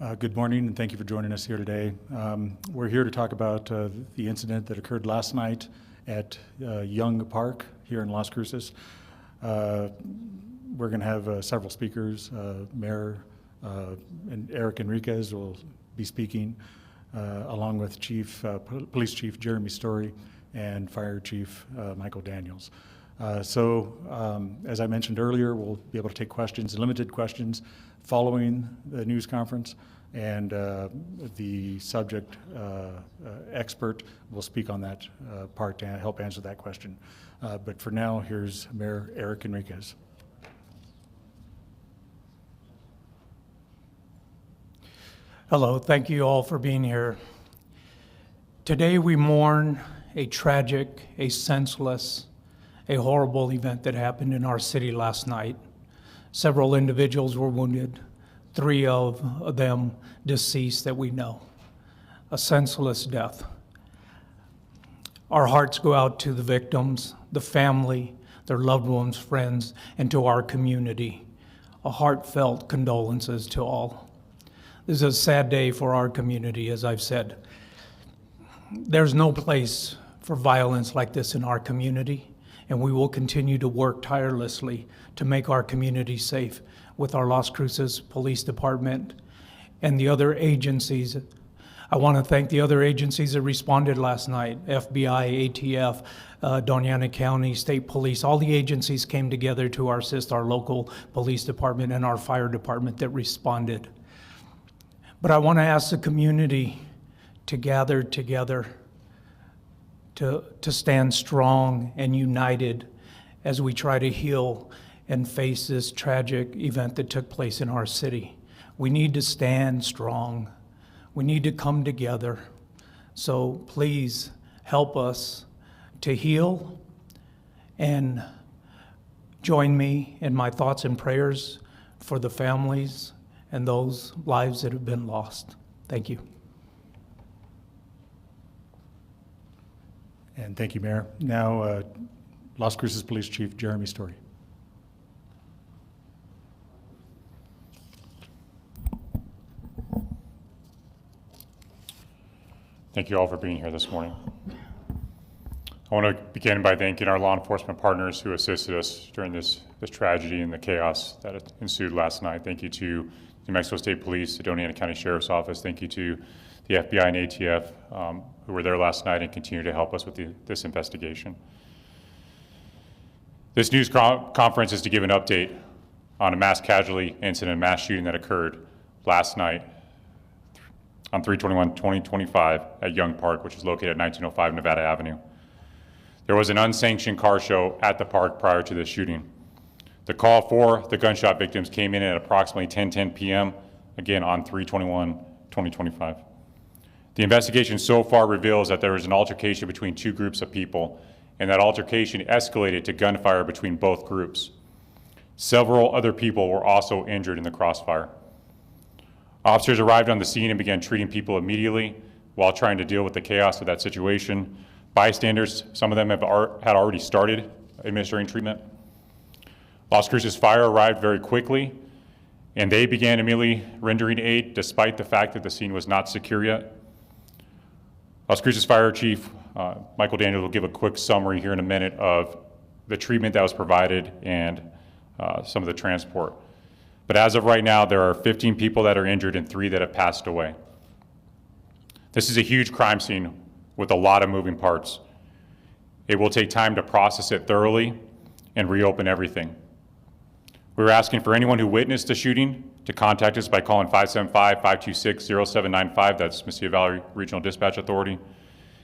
Good morning, and thank you for joining us here today. We're here to talk about the incident that occurred last night at Young Park here in Las Cruces. We're going to have several speakers. Mayor and Eric Enriquez will be speaking, along with Police Chief Jeremy Story and Fire Chief Michael Daniels. As I mentioned earlier, we'll be able to take questions, limited questions, following the news conference, and the subject expert will speak on that part to help answer that question. But for now, here's Mayor Eric Enriquez. Hello, thank you all for being here. Today we mourn a tragic, a senseless, a horrible event that happened in our city last night. Several individuals were wounded, 3 of them deceased that we know. A senseless death. Our hearts go out to the victims, the family, their loved ones, friends, and to our community. A heartfelt condolences to all. This is a sad day for our community, as I've said. There's no place for violence like this in our community, and we will continue to work tirelessly to make our community safe with our Las Cruces Police Department and the other agencies. I want to thank the other agencies that responded last night, FBI, ATF, Doña Ana County, State Police. All the agencies came together to assist our local police department and our fire department that responded. But I want to ask the community to gather together, to stand strong and united as we try to heal and face this tragic event that took place in our city. We need to stand strong. We need to come together. So please help us to heal and join me in my thoughts and prayers for the families and those lives that have been lost. Thank you. And thank you, Mayor. Now, Las Cruces Police Chief Jeremy Story. Thank you all for being here this morning. I want to begin by thanking our law enforcement partners who assisted us during this tragedy and the chaos that ensued last night. Thank you to New Mexico State Police, the Doña Ana County Sheriff's Office. Thank you to the FBI and ATF who were there last night and continue to help us with this investigation. This news conference is to give an update on a mass casualty incident, mass shooting that occurred last night on 3/21/2025 at Young Park, which is located at 1905 Nevada Avenue. There was an unsanctioned car show at the park prior to this shooting. The call for the gunshot victims came in at approximately 10:10 p.m., again on 3/21/2025. The investigation so far reveals that there was an altercation between 2 groups of people, and that altercation escalated to gunfire between both groups. Several other people were also injured in the crossfire. Officers arrived on the scene and began treating people immediately while trying to deal with the chaos of that situation. Bystanders, some of them had already started administering treatment. Las Cruces Fire arrived very quickly, and they began immediately rendering aid despite the fact that the scene was not secure yet. Las Cruces Fire Chief Michael Daniels will give a quick summary here in a minute of the treatment that was provided and some of the transport. But as of right now, there are 15 people that are injured and 3 that have passed away. This is a huge crime scene with a lot of moving parts. It will take time to process it thoroughly and reopen everything. We're asking for anyone who witnessed the shooting to contact us by calling 575-526-0795. That's Mesilla Valley Regional Dispatch Authority.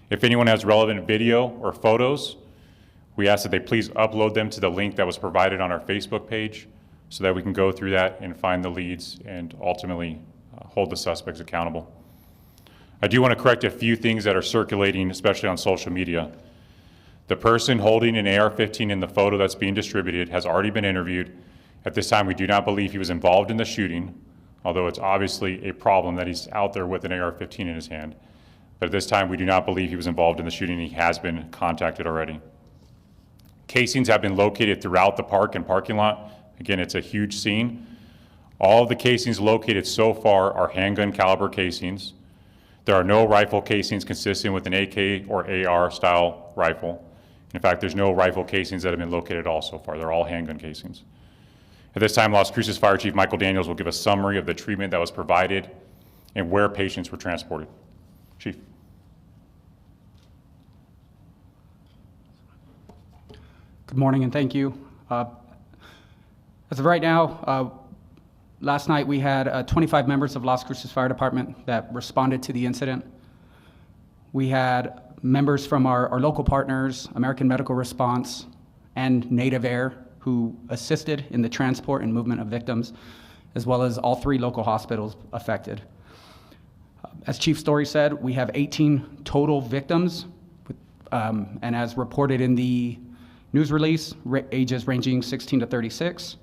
If anyone has relevant video or photos, we ask that they please upload them to the link that was provided on our Facebook page so that we can go through that and find the leads and ultimately hold the suspects accountable. I do want to correct a few things that are circulating, especially on social media. The person holding an AR-15 in the photo that's being distributed has already been interviewed. At this time, we do not believe he was involved in the shooting, although it's obviously a problem that he's out there with an AR-15 in his hand. But at this time, we do not believe he was involved in the shooting. He has been contacted already. Casings have been located throughout the park and parking lot. Again, it's a huge scene. All of the casings located so far are handgun caliber casings. There are no rifle casings consistent with an AK or AR style rifle. In fact, there's no rifle casings that have been located at all so far. They're all handgun casings. At this time, Las Cruces Fire Chief Michael Daniels will give a summary of the treatment that was provided and where patients were transported. Chief. Good morning and thank you. As of right now, last night we had 25 members of Las Cruces Fire Department that responded to the incident. We had members from our local partners, American Medical Response, and Native Air, who assisted in the transport and movement of victims, as well as all 3 local hospitals affected. As Chief Story said, we have 18 total victims, and as reported in the news release, ages ranging 16 to 36.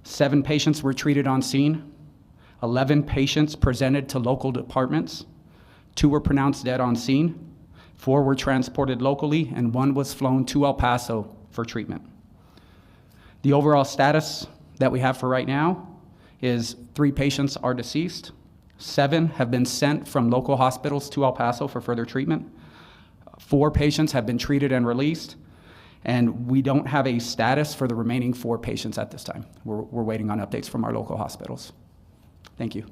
7 patients were treated on scene. 11 patients presented to local departments. 2 were pronounced dead on scene. 4 were transported locally, and 1 was flown to El Paso for treatment. The overall status that we have for right now is 3 patients are deceased. 7 have been sent from local hospitals to El Paso for further treatment. 4 patients have been treated and released. And we don't have a status for the remaining 4 patients at this time. We're waiting on updates from our local hospitals. Thank you.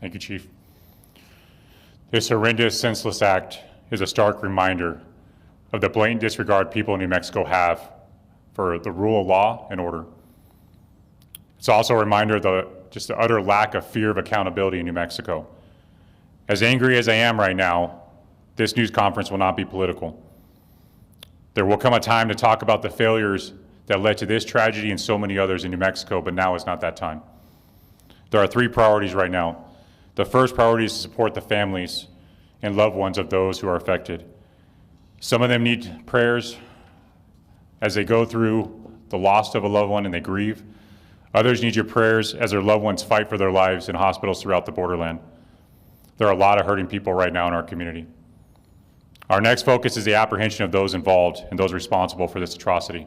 Thank you, Chief. This horrendous, senseless act is a stark reminder of the blatant disregard people in New Mexico have for the rule of law and order. It's also a reminder of the utter lack of fear of accountability in New Mexico. As angry as I am right now, this news conference will not be political. There will come a time to talk about the failures that led to this tragedy and so many others in New Mexico, but now is not that time. There are 3 priorities right now. The first priority is to support the families and loved ones of those who are affected. Some of them need prayers as they go through the loss of a loved one and they grieve. Others need your prayers as their loved ones fight for their lives in hospitals throughout the borderland. There are a lot of hurting people right now in our community. Our next focus is the apprehension of those involved and those responsible for this atrocity.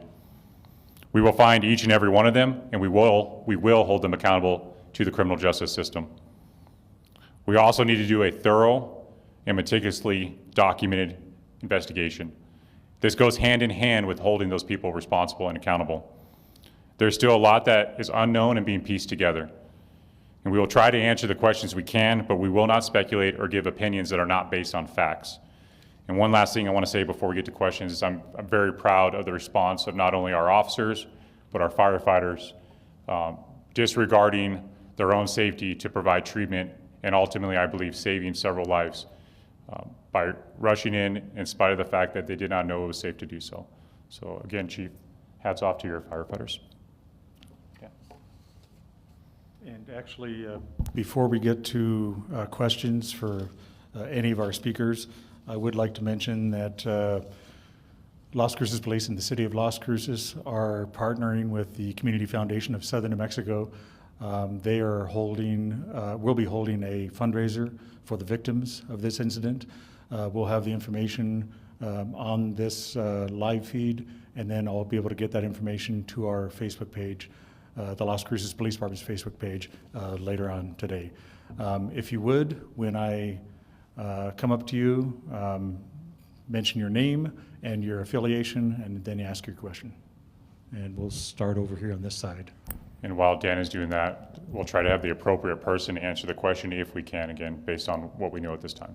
We will find each and every one of them, and we will hold them accountable to the criminal justice system. We also need to do a thorough and meticulously documented investigation. This goes hand in hand with holding those people responsible and accountable. There's still a lot that is unknown and being pieced together. And we will try to answer the questions we can, but we will not speculate or give opinions that are not based on facts. And one last thing I want to say before we get to questions is I'm very proud of the response of not only our officers, but our firefighters, disregarding their own safety to provide treatment and ultimately, I believe, saving several lives by rushing in spite of the fact that they did not know it was safe to do so. So again, Chief, hats off to your firefighters. Yeah. And actually, before we get to questions for any of our speakers, I would like to mention that Las Cruces Police and the City of Las Cruces are partnering with the Community Foundation of Southern New Mexico. They are will be holding a fundraiser for the victims of this incident. We'll have the information on this live feed, and then I'll be able to get that information to our Facebook page, the Las Cruces Police Department's Facebook page, later on today. If you would, when I come up to you, mention your name and your affiliation, and then ask your question. And we'll start over here on this side. And while Dan is doing that, we'll try to have the appropriate person answer the question if we can, again, based on what we know at this time.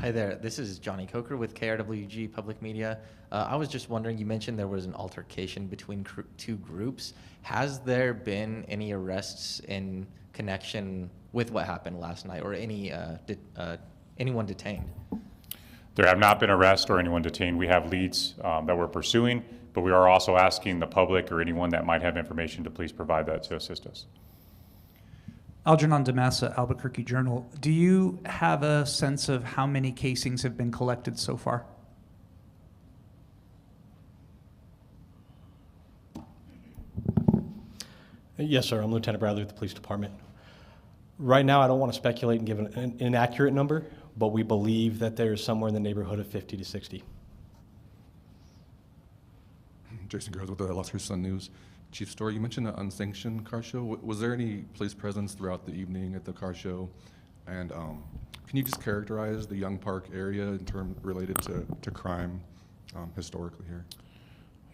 Hi there, this is Johnny Coker with KRWG Public Media. I was just wondering, you mentioned there was an altercation between 2 groups. Has there been any arrests in connection with what happened last night, or anyone detained? There have not been arrests or anyone detained. We have leads that we're pursuing, but we are also asking the public or anyone that might have information to please provide that to assist us. Algernon DeMassa, Albuquerque Journal. Do you have a sense of how many casings have been collected so far? Yes, sir. I'm Lieutenant Bradley with the Police Department. Right now, I don't want to speculate and give an inaccurate number, but we believe that there is somewhere in the neighborhood of 50 to 60. Jason Groves with the Las Cruces Sun News. Chief Story, you mentioned an unsanctioned car show. Was there any police presence throughout the evening at the car show? And can you just characterize the Young Park area in terms related to crime historically here?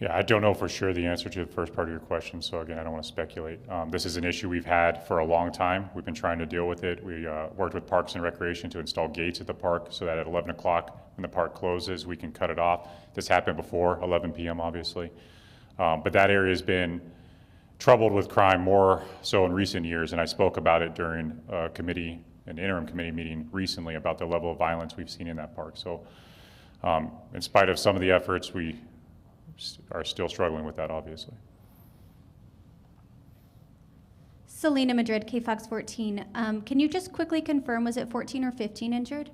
Yeah, I don't know for sure the answer to the first part of your question, so again, I don't want to speculate. This is an issue we've had for a long time. We've been trying to deal with it. We worked with Parks and Recreation to install gates at the park so that at 11 o'clock when the park closes, we can cut it off. This happened before 11 p.m., obviously. But that area has been troubled with crime more so in recent years, and I spoke about it during an interim committee meeting recently about the level of violence we've seen in that park. So in spite of some of the efforts, we are still struggling with that, obviously. Selena Madrid, KFOX 14. Can you just quickly confirm, was it 14 or 15 injured?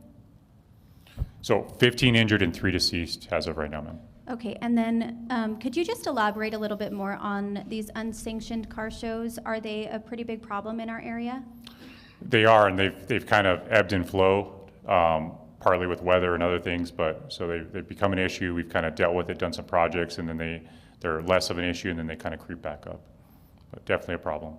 So 15 injured and 3 deceased as of right now, ma'am. Okay, and then could you just elaborate a little bit more on these unsanctioned car shows? Are they a pretty big problem in our area? They are, and they've kind of ebbed and flowed, partly with weather and other things, but so they've become an issue. We've kind of dealt with it, done some projects, and then they're less of an issue, and then they kind of creep back up. But definitely a problem.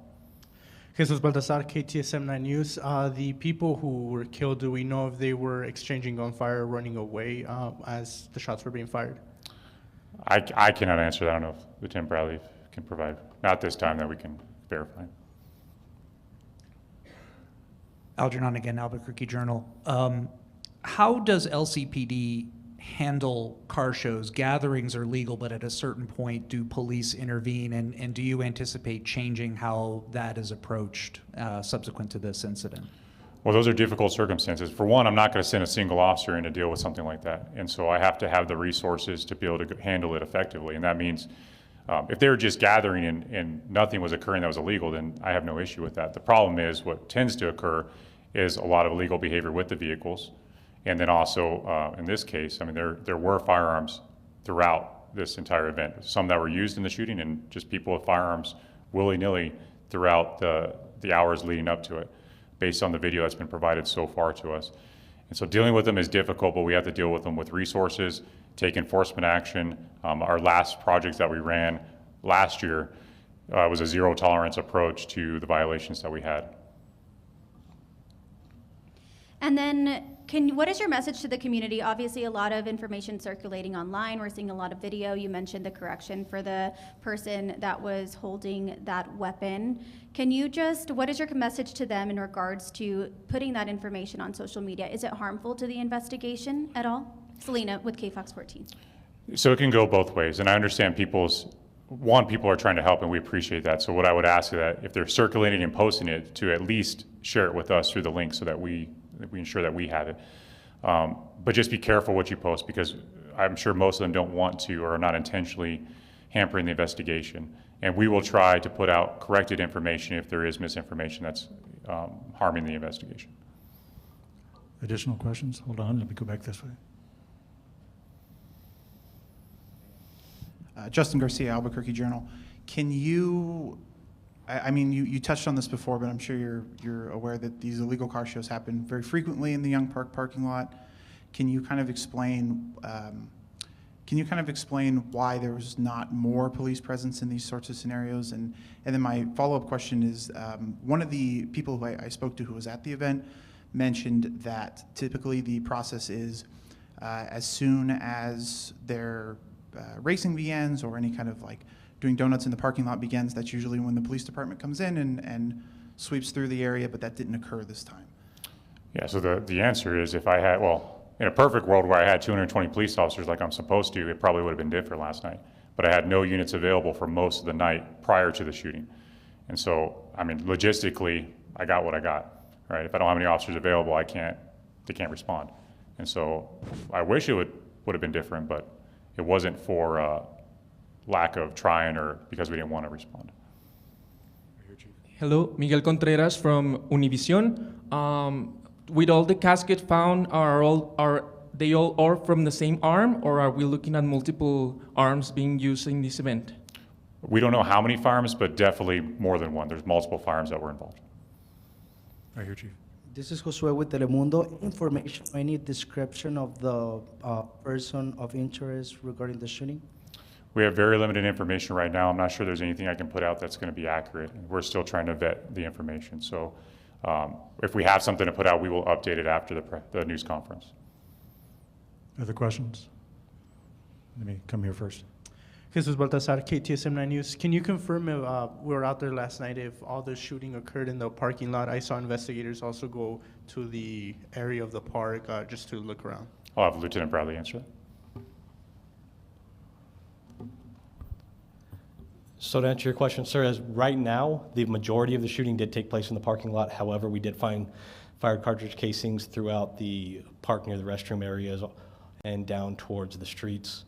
Jesus Baltasar, KTSM 9 News. The people who were killed, do we know if they were exchanging gunfire or running away as the shots were being fired? I cannot answer that. I don't know if Lieutenant Bradley can provide. Not this time that we can verify. Algernon again, Albuquerque Journal. How does LCPD handle car shows? Gatherings are legal, but at a certain point, do police intervene? And do you anticipate changing how that is approached subsequent to this incident? Well, those are difficult circumstances. For one, I'm not going to send a single officer in to deal with something like that. And so I have to have the resources to be able to handle it effectively. And that means if they were just gathering and nothing was occurring that was illegal, then I have no issue with that. The problem is what tends to occur is a lot of illegal behavior with the vehicles. And then also, in this case, I mean, there were firearms throughout this entire event. Some that were used in the shooting and just people with firearms willy-nilly throughout the hours leading up to it, based on the video that's been provided so far to us. And so dealing with them is difficult, but we have to deal with them with resources, take enforcement action. Our last projects that we ran last year was a zero tolerance approach to the violations that we had. And then what is your message to the community? Obviously, a lot of information circulating online. We're seeing a lot of video. You mentioned the correction for the person that was holding that weapon. What is your message to them in regards to putting that information on social media? Is it harmful to the investigation at all? Selena with KFOX 14. So it can go both ways, and I understand people are trying to help, and we appreciate that. So what I would ask is that if they're circulating and posting it, to at least share it with us through the link so that we ensure that we have it. But just be careful what you post, because I'm sure most of them don't want to or are not intentionally hampering the investigation. And we will try to put out corrected information if there is misinformation that's harming the investigation. Additional questions? Hold on, let me go back this way. Justin Garcia, Albuquerque Journal. Can you, I mean, you touched on this before, but I'm sure you're aware that these illegal car shows happen very frequently in the Young Park parking lot. Can you kind of explain why there was not more police presence in these sorts of scenarios? And then my follow-up question is, one of the people who I spoke to who was at the event mentioned that typically the process is as soon as their racing begins or any kind of like doing donuts in the parking lot begins, that's usually when the police department comes in and sweeps through the area, but that didn't occur this time. Yeah, so the answer is if I had, well, in a perfect world where I had 220 police officers like I'm supposed to, it probably would have been different last night. But I had no units available for most of the night prior to the shooting. And so, I mean, logistically, I got what I got, right? If I don't have any officers available, they can't respond. And so I wish it would have been different, but it wasn't for lack of trying or because we didn't want to respond. Hello, Miguel Contreras from Univision. With all the caskets found, are they all from the same arm, or are we looking at multiple arms being used in this event? We don't know how many firearms, but definitely more than one. There's multiple firearms that were involved. Right here, Chief. This is Josue with Telemundo. Information, any description of the person of interest regarding the shooting? We have very limited information right now. I'm not sure there's anything I can put out that's going to be accurate. We're still trying to vet the information. So if we have something to put out, we will update it after the news conference. Other questions? Let me come here first. Jesus Baltazar, KTSM 9 News. Can you confirm if we were out there last night, if all the shooting occurred in the parking lot? I saw investigators also go to the area of the park just to look around. I'll have Lieutenant Bradley answer that. So to answer your question, sir, as right now, the majority of the shooting did take place in the parking lot. However, we did find fired cartridge casings throughout the park near the restroom areas and down towards the streets.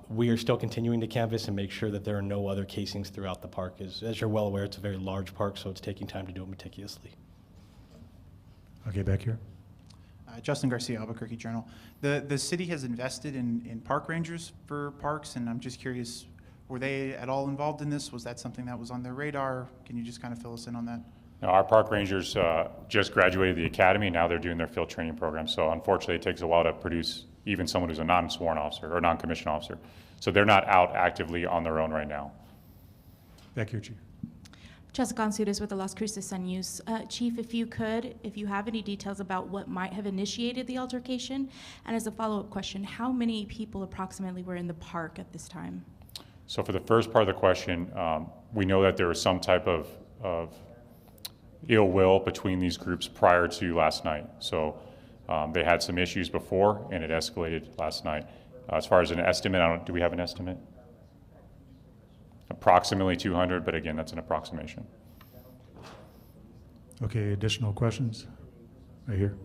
We are still continuing to canvass and make sure that there are no other casings throughout the park. As you're well aware, it's a very large park, so it's taking time to do it meticulously. Okay, back here. Justin Garcia, Albuquerque Journal. The city has invested in park rangers for parks, and I'm just curious, were they at all involved in this? Was that something that was on their radar? Can you just kind of fill us in on that? Now, our park rangers just graduated the academy. Now they're doing their field training program. So unfortunately, it takes a while to produce even someone who's a non-sworn officer or non-commissioned officer. So they're not out actively on their own right now. Back here, Chief. Jessica Ansudes with the Las Cruces Sun News. Chief, if you have any details about what might have initiated the altercation, and as a follow-up question, how many people approximately were in the park at this time? So for the first part of the question, we know that there was some type of ill will between these groups prior to last night. So they had some issues before, and it escalated last night. As far as an estimate, do we have an estimate? Approximately 200, but again, that's an approximation. Okay, additional questions? Right here.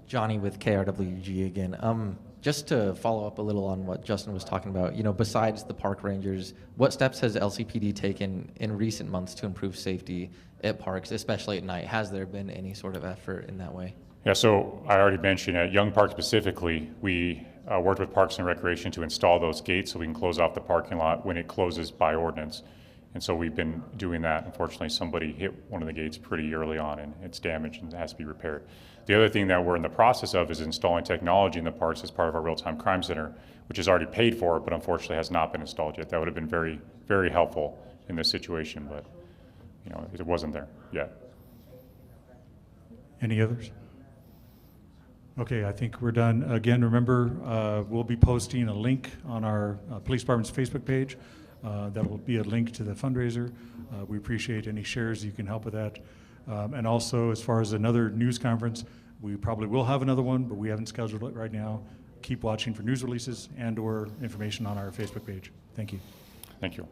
Johnny with KRWG again. Just to follow up a little on what Justin was talking about, besides the park rangers, what steps has LCPD taken in recent months to improve safety at parks, especially at night? Has there been any sort of effort in that way? Yeah, so I already mentioned at Young Park specifically, we worked with Parks and Recreation to install those gates so we can close off the parking lot when it closes by ordinance. And so we've been doing that. Unfortunately, somebody hit one of the gates pretty early on and it's damaged and it has to be repaired. The other thing that we're in the process of is installing technology in the parks as part of our real-time crime center, which is already paid for, but unfortunately has not been installed yet. That would have been very, very helpful in this situation, but it wasn't there yet. Any others? Okay, I think we're done. Again, remember, we'll be posting a link on our police department's Facebook page. That will be a link to the fundraiser. We appreciate any shares you can help with that. And also, as far as another news conference, we probably will have another one, but we haven't scheduled it right now. Keep watching for news releases and/or information on our Facebook page. Thank you. Thank you.